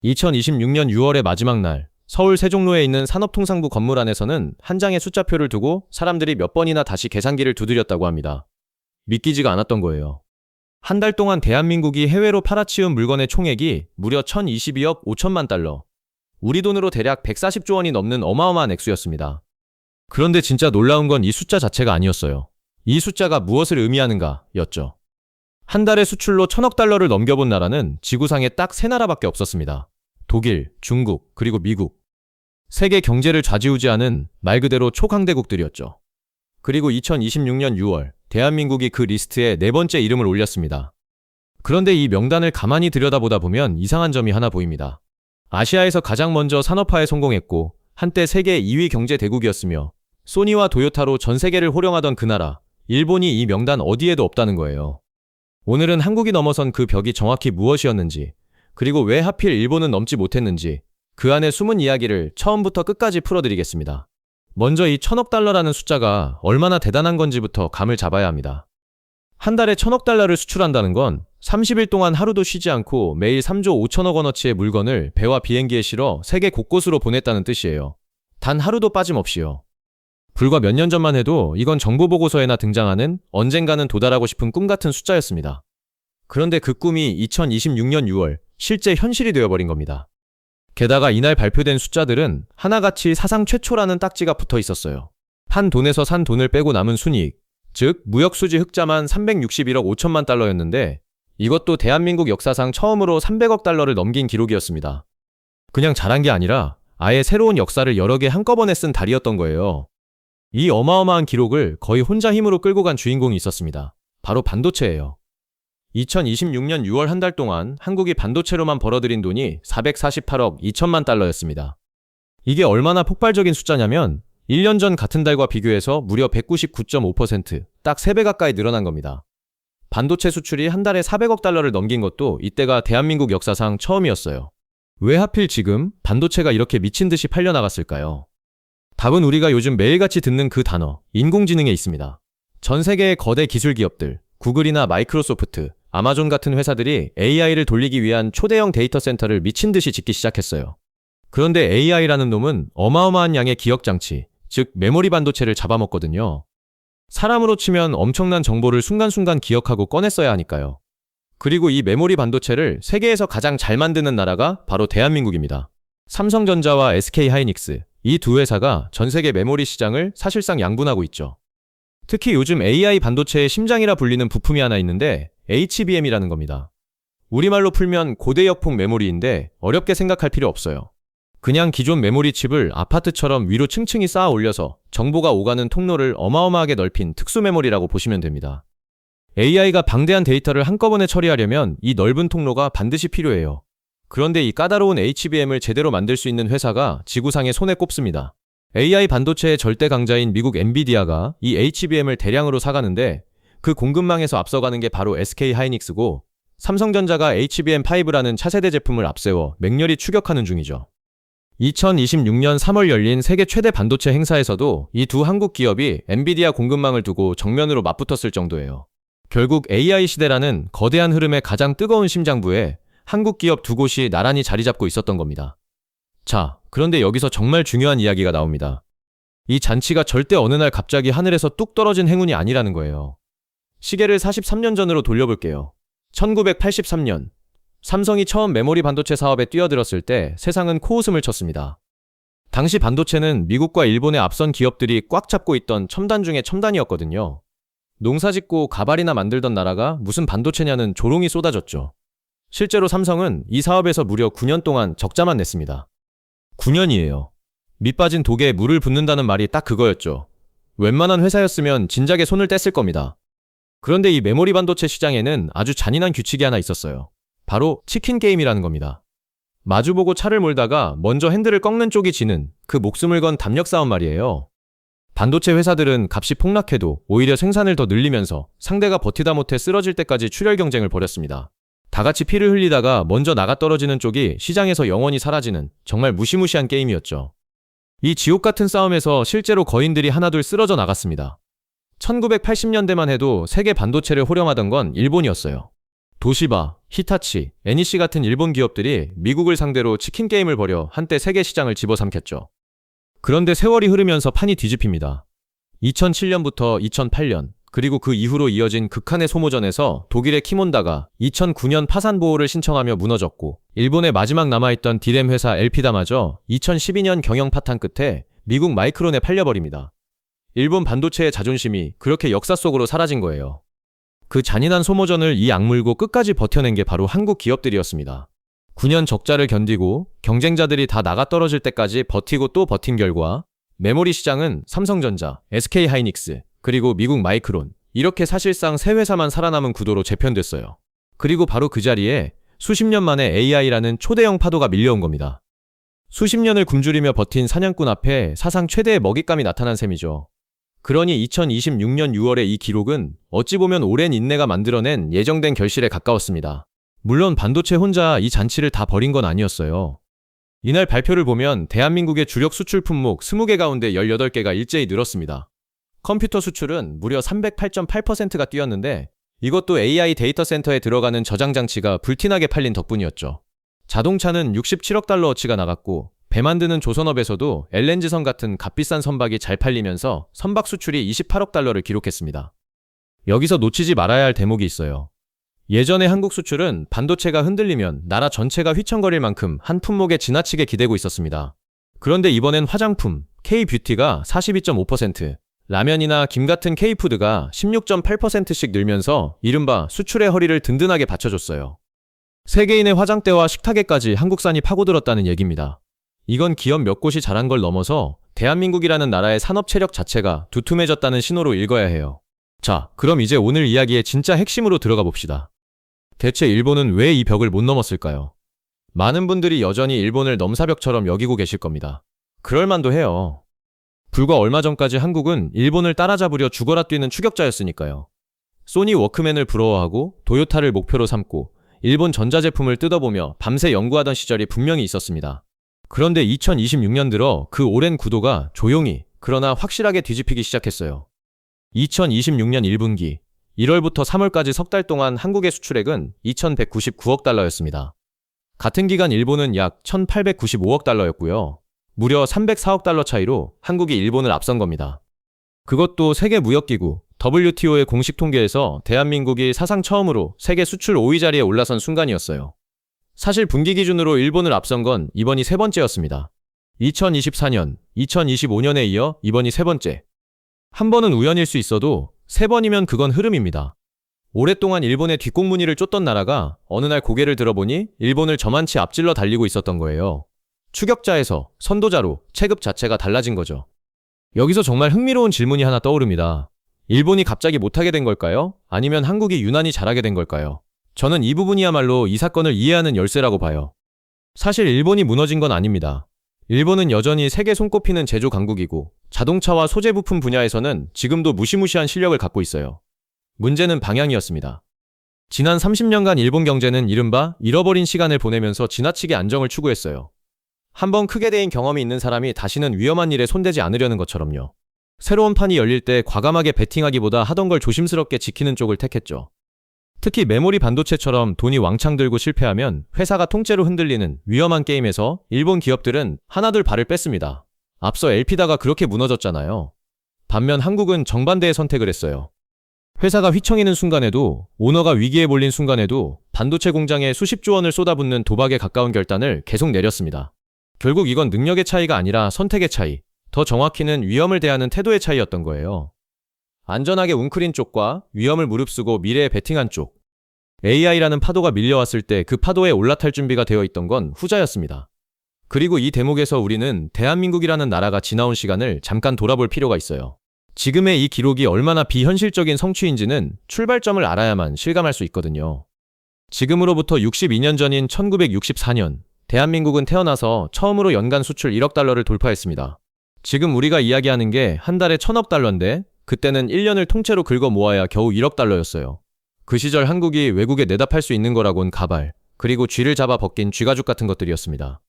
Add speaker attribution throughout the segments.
Speaker 1: 2026년 6월의 마지막 날, 서울 세종로에 있는 산업통상부 건물 안에서는 한 장의 숫자표를 두고 사람들이 몇 번이나 다시 계산기를 두드렸다고 합니다. 믿기지가 않았던 거예요. 한 달 동안 대한민국이 해외로 팔아치운 물건의 총액이 무려 1022억 5천만 달러. 우리 돈으로 대략 140조 원이 넘는 어마어마한 액수였습니다. 그런데 진짜 놀라운 건 이 숫자 자체가 아니었어요. 이 숫자가 무엇을 의미하는가 였죠. 한 달의 수출로 1000억 달러를 넘겨본 나라는 지구상에 딱 3나라밖에 없었습니다. 독일, 중국, 그리고 미국. 세계 경제를 좌지우지하는 말 그대로 초강대국들이었죠. 그리고 2026년 6월, 대한민국이 그 리스트에 4번째 이름을 올렸습니다. 그런데 이 명단을 가만히 들여다보다 보면 이상한 점이 하나 보입니다. 아시아에서 가장 먼저 산업화에 성공했고 한때 세계 2위 경제 대국이었으며 소니와 도요타로 전 세계를 호령하던 그 나라, 일본이 이 명단 어디에도 없다는 거예요. 오늘은 한국이 넘어선 그 벽이 정확히 무엇이었는지, 그리고 왜 하필 일본은 넘지 못했는지 그 안에 숨은 이야기를 처음부터 끝까지 풀어드리겠습니다. 먼저 이 1000억 달러라는 숫자가 얼마나 대단한 건지부터 감을 잡아야 합니다. 한 달에 1000억 달러를 수출한다는 건 30일 동안 하루도 쉬지 않고 매일 3조 5천억 원어치의 물건을 배와 비행기에 실어 세계 곳곳으로 보냈다는 뜻이에요. 단 하루도 빠짐없이요. 불과 몇 년 전만 해도 이건 정보보고서에나 등장하는 언젠가는 도달하고 싶은 꿈 같은 숫자였습니다. 그런데 그 꿈이 2026년 6월 실제 현실이 되어버린 겁니다. 게다가 이날 발표된 숫자들은 하나같이 사상 최초라는 딱지가 붙어 있었어요. 한 돈에서 산 돈을 빼고 남은 순이익, 즉 무역수지 흑자만 361억 5천만 달러였는데 이것도 대한민국 역사상 처음으로 300억 달러를 넘긴 기록이었습니다. 그냥 잘한 게 아니라 아예 새로운 역사를 여러 개 한꺼번에 쓴 달이었던 거예요. 이 어마어마한 기록을 거의 혼자 힘으로 끌고 간 주인공이 있었습니다. 바로 반도체예요. 2026년 6월 한 달 동안 한국이 반도체로만 벌어들인 돈이 448억 2천만 달러였습니다. 이게 얼마나 폭발적인 숫자냐면 1년 전 같은 달과 비교해서 무려 199.5%, 딱 3배 가까이 늘어난 겁니다. 반도체 수출이 한 달에 400억 달러를 넘긴 것도 이때가 대한민국 역사상 처음이었어요. 왜 하필 지금 반도체가 이렇게 미친 듯이 팔려나갔을까요? 답은 우리가 요즘 매일같이 듣는 그 단어, 인공지능에 있습니다. 전 세계의 거대 기술 기업들, 구글이나 마이크로소프트, 아마존 같은 회사들이 AI를 돌리기 위한 초대형 데이터 센터를 미친 듯이 짓기 시작했어요. 그런데 AI라는 놈은 어마어마한 양의 기억장치, 즉 메모리 반도체를 잡아먹거든요. 사람으로 치면 엄청난 정보를 순간순간 기억하고 꺼내 써야 하니까요. 그리고 이 메모리 반도체를 세계에서 가장 잘 만드는 나라가 바로 대한민국입니다. 삼성전자와 SK하이닉스, 이 두 회사가 전 세계 메모리 시장을 사실상 양분하고 있죠. 특히 요즘 AI 반도체의 심장이라 불리는 부품이 하나 있는데 HBM이라는 겁니다. 우리말로 풀면 고대역폭 메모리인데 어렵게 생각할 필요 없어요. 그냥 기존 메모리 칩을 아파트처럼 위로 층층이 쌓아 올려서 정보가 오가는 통로를 어마어마하게 넓힌 특수 메모리라고 보시면 됩니다. AI가 방대한 데이터를 한꺼번에 처리하려면 이 넓은 통로가 반드시 필요해요. 그런데 이 까다로운 HBM을 제대로 만들 수 있는 회사가 지구상에 손에 꼽습니다. AI 반도체의 절대 강자인 미국 엔비디아가 이 HBM을 대량으로 사가는데 그 공급망에서 앞서가는 게 바로 SK하이닉스고 삼성전자가 HBM5라는 차세대 제품을 앞세워 맹렬히 추격하는 중이죠. 2026년 3월 열린 세계 최대 반도체 행사에서도 이 두 한국 기업이 엔비디아 공급망을 두고 정면으로 맞붙었을 정도예요. 결국 AI 시대라는 거대한 흐름의 가장 뜨거운 심장부에 한국 기업 두 곳이 나란히 자리 잡고 있었던 겁니다. 자, 그런데 여기서 정말 중요한 이야기가 나옵니다. 이 잔치가 절대 어느 날 갑자기 하늘에서 뚝 떨어진 행운이 아니라는 거예요. 시계를 43년 전으로 돌려볼게요. 1983년, 삼성이 처음 메모리 반도체 사업에 뛰어들었을 때 세상은 코웃음을 쳤습니다. 당시 반도체는 미국과 일본의 앞선 기업들이 꽉 잡고 있던 첨단 중에 첨단이었거든요. 농사 짓고 가발이나 만들던 나라가 무슨 반도체냐는 조롱이 쏟아졌죠. 실제로 삼성은 이 사업에서 무려 9년 동안 적자만 냈습니다. 9년이에요. 밑 빠진 독에 물을 붓는다는 말이 딱 그거였죠. 웬만한 회사였으면 진작에 손을 뗐을 겁니다. 그런데 이 메모리 반도체 시장에는 아주 잔인한 규칙이 하나 있었어요. 바로 치킨 게임이라는 겁니다. 마주보고 차를 몰다가 먼저 핸들을 꺾는 쪽이 지는 그 목숨을 건 담력 싸움 말이에요. 반도체 회사들은 값이 폭락해도 오히려 생산을 더 늘리면서 상대가 버티다 못해 쓰러질 때까지 출혈 경쟁을 벌였습니다. 다 같이 피를 흘리다가 먼저 나가 떨어지는 쪽이 시장에서 영원히 사라지는 정말 무시무시한 게임이었죠. 이 지옥 같은 싸움에서 실제로 거인들이 하나둘 쓰러져 나갔습니다. 1980년대만 해도 세계 반도체를 호령하던 건 일본이었어요. 도시바, 히타치, NEC 같은 일본 기업들이 미국을 상대로 치킨 게임을 벌여 한때 세계 시장을 집어삼켰죠. 그런데 세월이 흐르면서 판이 뒤집힙니다. 2007년부터 2008년, 그리고 그 이후로 이어진 극한의 소모전에서 독일의 키몬다가 2009년 파산 보호를 신청하며 무너졌고, 일본의 마지막 남아있던 디램 회사 엘피다마저 2012년 경영 파탄 끝에 미국 마이크론에 팔려버립니다. 일본 반도체의 자존심이 그렇게 역사 속으로 사라진 거예요. 그 잔인한 소모전을 이 악물고 끝까지 버텨낸 게 바로 한국 기업들이었습니다. 9년 적자를 견디고 경쟁자들이 다 나가 떨어질 때까지 버티고 또 버틴 결과 메모리 시장은 삼성전자, SK하이닉스, 그리고 미국 마이크론, 이렇게 사실상 세 회사만 살아남은 구도로 재편됐어요. 그리고 바로 그 자리에 수십 년 만에 AI라는 초대형 파도가 밀려온 겁니다. 수십 년을 굶주리며 버틴 사냥꾼 앞에 사상 최대의 먹잇감이 나타난 셈이죠. 그러니 2026년 6월의 이 기록은 어찌 보면 오랜 인내가 만들어낸 예정된 결실에 가까웠습니다. 물론 반도체 혼자 이 잔치를 다 벌인 건 아니었어요. 이날 발표를 보면 대한민국의 주력 수출 품목 20개 가운데 18개가 일제히 늘었습니다. 컴퓨터 수출은 무려 308.8%가 뛰었는데 이것도 AI 데이터 센터에 들어가는 저장 장치가 불티나게 팔린 덕분이었죠. 자동차는 67억 달러 어치가 나갔고 배 만드는 조선업에서도 LNG선 같은 값비싼 선박이 잘 팔리면서 선박 수출이 28억 달러를 기록했습니다. 여기서 놓치지 말아야 할 대목이 있어요. 예전에 한국 수출은 반도체가 흔들리면 나라 전체가 휘청거릴 만큼 한 품목에 지나치게 기대고 있었습니다. 그런데 이번엔 화장품, K뷰티가 42.5%, 라면이나 김 같은 K푸드가 16.8%씩 늘면서 이른바 수출의 허리를 든든하게 받쳐줬어요. 세계인의 화장대와 식탁에까지 한국산이 파고들었다는 얘기입니다. 이건 기업 몇 곳이 잘한 걸 넘어서 대한민국이라는 나라의 산업 체력 자체가 두툼해졌다는 신호로 읽어야 해요. 자, 그럼 이제 오늘 이야기의 진짜 핵심으로 들어가 봅시다. 대체 일본은 왜 이 벽을 못 넘었을까요? 많은 분들이 여전히 일본을 넘사벽처럼 여기고 계실 겁니다. 그럴만도 해요. 불과 얼마 전까지 한국은 일본을 따라잡으려 죽어라 뛰는 추격자였으니까요. 소니 워크맨을 부러워하고 도요타를 목표로 삼고 일본 전자제품을 뜯어보며 밤새 연구하던 시절이 분명히 있었습니다. 그런데 2026년 들어 그 오랜 구도가 조용히, 그러나 확실하게 뒤집히기 시작했어요. 2026년 1분기, 1월부터 3월까지 석 달 동안 한국의 수출액은 2,199억 달러였습니다. 같은 기간 일본은 약 1,895억 달러였고요. 무려 304억 달러 차이로 한국이 일본을 앞선 겁니다. 그것도 세계무역기구 WTO의 공식 통계에서 대한민국이 사상 처음으로 세계 수출 5위 자리에 올라선 순간이었어요. 사실 분기 기준으로 일본을 앞선 건 이번이 세 번째였습니다. 2024년, 2025년에 이어 이번이 세 번째. 한 번은 우연일 수 있어도 세 번이면 그건 흐름입니다. 오랫동안 일본의 뒷공무니를 쫓던 나라가 어느 날 고개를 들어보니 일본을 저만치 앞질러 달리고 있었던 거예요. 추격자에서 선도자로 체급 자체가 달라진 거죠. 여기서 정말 흥미로운 질문이 하나 떠오릅니다. 일본이 갑자기 못하게 된 걸까요? 아니면 한국이 유난히 잘하게 된 걸까요? 저는 이 부분이야말로 이 사건을 이해하는 열쇠라고 봐요. 사실 일본이 무너진 건 아닙니다. 일본은 여전히 세계 손꼽히는 제조 강국이고 자동차와 소재 부품 분야에서는 지금도 무시무시한 실력을 갖고 있어요. 문제는 방향이었습니다. 지난 30년간 일본 경제는 이른바 잃어버린 시간을 보내면서 지나치게 안정을 추구했어요. 한번 크게 데인 경험이 있는 사람이 다시는 위험한 일에 손대지 않으려는 것처럼요. 새로운 판이 열릴 때 과감하게 베팅하기보다 하던 걸 조심스럽게 지키는 쪽을 택했죠. 특히 메모리 반도체처럼 돈이 왕창 들고 실패하면 회사가 통째로 흔들리는 위험한 게임에서 일본 기업들은 하나둘 발을 뺐습니다. 앞서 엘피다가 그렇게 무너졌잖아요. 반면 한국은 정반대의 선택을 했어요. 회사가 휘청이는 순간에도, 오너가 위기에 몰린 순간에도 반도체 공장에 수십조 원을 쏟아붓는 도박에 가까운 결단을 계속 내렸습니다. 결국 이건 능력의 차이가 아니라 선택의 차이, 더 정확히는 위험을 대하는 태도의 차이였던 거예요. 안전하게 웅크린 쪽과 위험을 무릅쓰고 미래에 베팅한 쪽. AI라는 파도가 밀려왔을 때 그 파도에 올라탈 준비가 되어 있던 건 후자였습니다. 그리고 이 대목에서 우리는 대한민국이라는 나라가 지나온 시간을 잠깐 돌아볼 필요가 있어요. 지금의 이 기록이 얼마나 비현실적인 성취인지는 출발점을 알아야만 실감할 수 있거든요. 지금으로부터 62년 전인 1964년, 대한민국은 태어나서 처음으로 연간 수출 1억 달러를 돌파했습니다. 지금 우리가 이야기하는 게 한 달에 1,000억 달러인데 그때는 1년을 통째로 긁어 모아야 겨우 1억 달러였어요. 그 시절 한국이 외국에 내다 팔 수 있는 거라곤 가발, 그리고 쥐를 잡아 벗긴 쥐가죽 같은 것들이었습니다.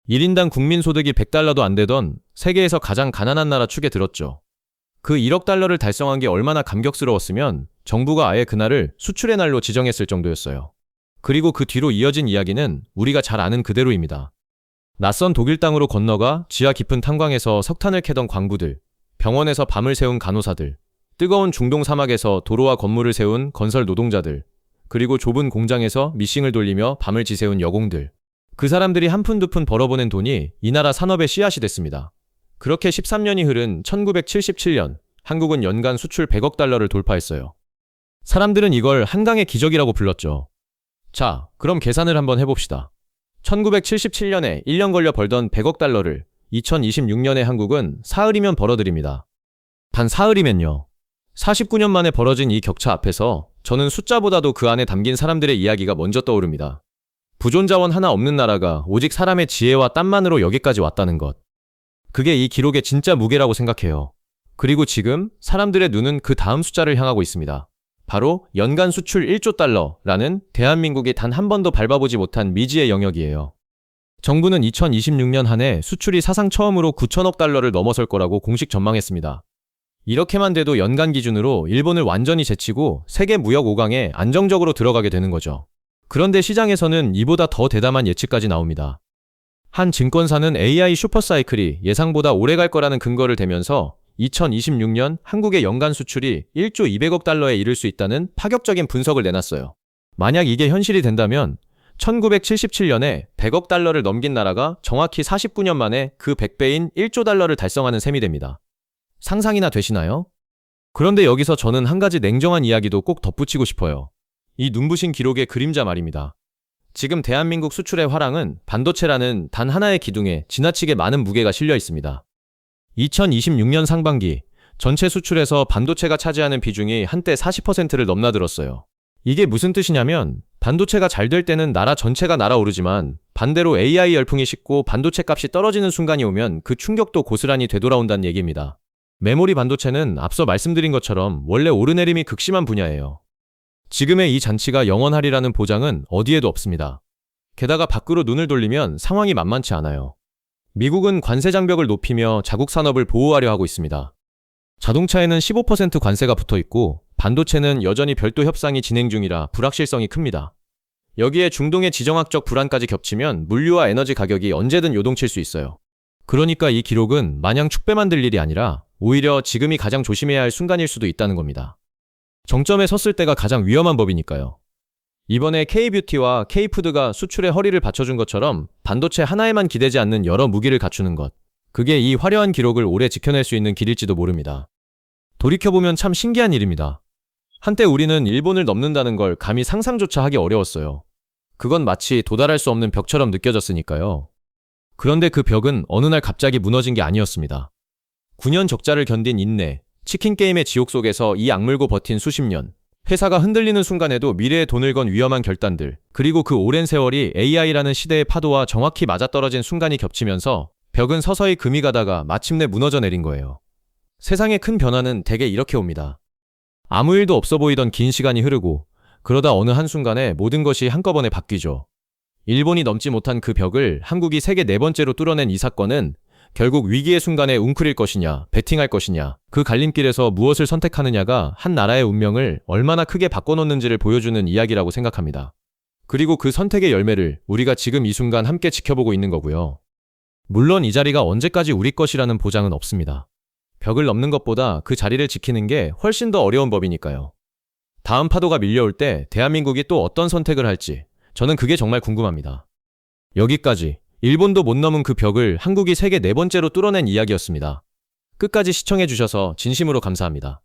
Speaker 1: 1인당 국민소득이 100달러도 안 되던 세계에서 가장 가난한 나라 축에 들었죠. 그 1억 달러를 달성한 게 얼마나 감격스러웠으면 정부가 아예 그날을 수출의 날로 지정했을 정도였어요. 그리고 그 뒤로 이어진 이야기는 우리가 잘 아는 그대로입니다. 낯선 독일 땅으로 건너가 지하 깊은 탄광에서 석탄을 캐던 광부들, 병원에서 밤을 새운 간호사들, 뜨거운 중동 사막에서 도로와 건물을 세운 건설 노동자들, 그리고 좁은 공장에서 미싱을 돌리며 밤을 지새운 여공들. 그 사람들이 한 푼 두 푼 벌어보낸 돈이 이 나라 산업의 씨앗이 됐습니다. 그렇게 13년이 흐른 1977년, 한국은 연간 수출 100억 달러를 돌파했어요. 사람들은 이걸 한강의 기적이라고 불렀죠. 자, 그럼 계산을 한번 해봅시다. 1977년에 1년 걸려 벌던 100억 달러를 2026년에 한국은 사흘이면 벌어들입니다. 단 사흘이면요. 49년 만에 벌어진 이 격차 앞에서 저는 숫자보다도 그 안에 담긴 사람들의 이야기가 먼저 떠오릅니다. 부존자원 하나 없는 나라가 오직 사람의 지혜와 땀만으로 여기까지 왔다는 것. 그게 이 기록의 진짜 무게라고 생각해요. 그리고 지금 사람들의 눈은 그 다음 숫자를 향하고 있습니다. 바로 연간 수출 1조 달러라는 대한민국이 단 한 번도 밟아보지 못한 미지의 영역이에요. 정부는 2026년 한 해 수출이 사상 처음으로 9천억 달러를 넘어설 거라고 공식 전망했습니다. 이렇게만 돼도 연간 기준으로 일본을 완전히 제치고 세계 무역 5강에 안정적으로 들어가게 되는 거죠. 그런데 시장에서는 이보다 더 대담한 예측까지 나옵니다. 한 증권사는 AI 슈퍼사이클이 예상보다 오래 갈 거라는 근거를 대면서 2026년 한국의 연간 수출이 1조 200억 달러에 이를 수 있다는 파격적인 분석을 내놨어요. 만약 이게 현실이 된다면 1977년에 100억 달러를 넘긴 나라가 정확히 49년 만에 그 100배인 1조 달러를 달성하는 셈이 됩니다. 상상이나 되시나요? 그런데 여기서 저는 한 가지 냉정한 이야기도 꼭 덧붙이고 싶어요. 이 눈부신 기록의 그림자 말입니다. 지금 대한민국 수출의 화랑은 반도체라는 단 하나의 기둥에 지나치게 많은 무게가 실려 있습니다. 2026년 상반기 전체 수출에서 반도체가 차지하는 비중이 한때 40%를 넘나들었어요. 이게 무슨 뜻이냐면 반도체가 잘 될 때는 나라 전체가 날아오르지만 반대로 AI 열풍이 식고 반도체 값이 떨어지는 순간이 오면 그 충격도 고스란히 되돌아온다는 얘기입니다. 메모리 반도체는 앞서 말씀드린 것처럼 원래 오르내림이 극심한 분야예요. 지금의 이 잔치가 영원하리라는 보장은 어디에도 없습니다. 게다가 밖으로 눈을 돌리면 상황이 만만치 않아요. 미국은 관세 장벽을 높이며 자국 산업을 보호하려 하고 있습니다. 자동차에는 15% 관세가 붙어 있고 반도체는 여전히 별도 협상이 진행 중이라 불확실성이 큽니다. 여기에 중동의 지정학적 불안까지 겹치면 물류와 에너지 가격이 언제든 요동칠 수 있어요. 그러니까 이 기록은 마냥 축배만 들 일이 아니라 오히려 지금이 가장 조심해야 할 순간일 수도 있다는 겁니다. 정점에 섰을 때가 가장 위험한 법이니까요. 이번에 K뷰티와 K푸드가 수출의 허리를 받쳐준 것처럼 반도체 하나에만 기대지 않는 여러 무기를 갖추는 것. 그게 이 화려한 기록을 오래 지켜낼 수 있는 길일지도 모릅니다. 돌이켜보면 참 신기한 일입니다. 한때 우리는 일본을 넘는다는 걸 감히 상상조차 하기 어려웠어요. 그건 마치 도달할 수 없는 벽처럼 느껴졌으니까요. 그런데 그 벽은 어느 날 갑자기 무너진 게 아니었습니다. 9년 적자를 견딘 인내, 치킨게임의 지옥 속에서 이 악물고 버틴 수십 년, 회사가 흔들리는 순간에도 미래에 돈을 건 위험한 결단들, 그리고 그 오랜 세월이 AI라는 시대의 파도와 정확히 맞아떨어진 순간이 겹치면서 벽은 서서히 금이 가다가 마침내 무너져 내린 거예요. 세상의 큰 변화는 대개 이렇게 옵니다. 아무 일도 없어 보이던 긴 시간이 흐르고 그러다 어느 한순간에 모든 것이 한꺼번에 바뀌죠. 일본이 넘지 못한 그 벽을 한국이 세계 네 번째로 뚫어낸 이 사건은 결국 위기의 순간에 웅크릴 것이냐, 베팅할 것이냐, 그 갈림길에서 무엇을 선택하느냐가 한 나라의 운명을 얼마나 크게 바꿔놓는지를 보여주는 이야기라고 생각합니다. 그리고 그 선택의 열매를 우리가 지금 이 순간 함께 지켜보고 있는 거고요. 물론 이 자리가 언제까지 우리 것이라는 보장은 없습니다. 벽을 넘는 것보다 그 자리를 지키는 게 훨씬 더 어려운 법이니까요. 다음 파도가 밀려올 때 대한민국이 또 어떤 선택을 할지 저는 그게 정말 궁금합니다. 여기까지 일본도 못 넘은 그 벽을 한국이 세계 네 번째로 뚫어낸 이야기였습니다. 끝까지 시청해주셔서 진심으로 감사합니다.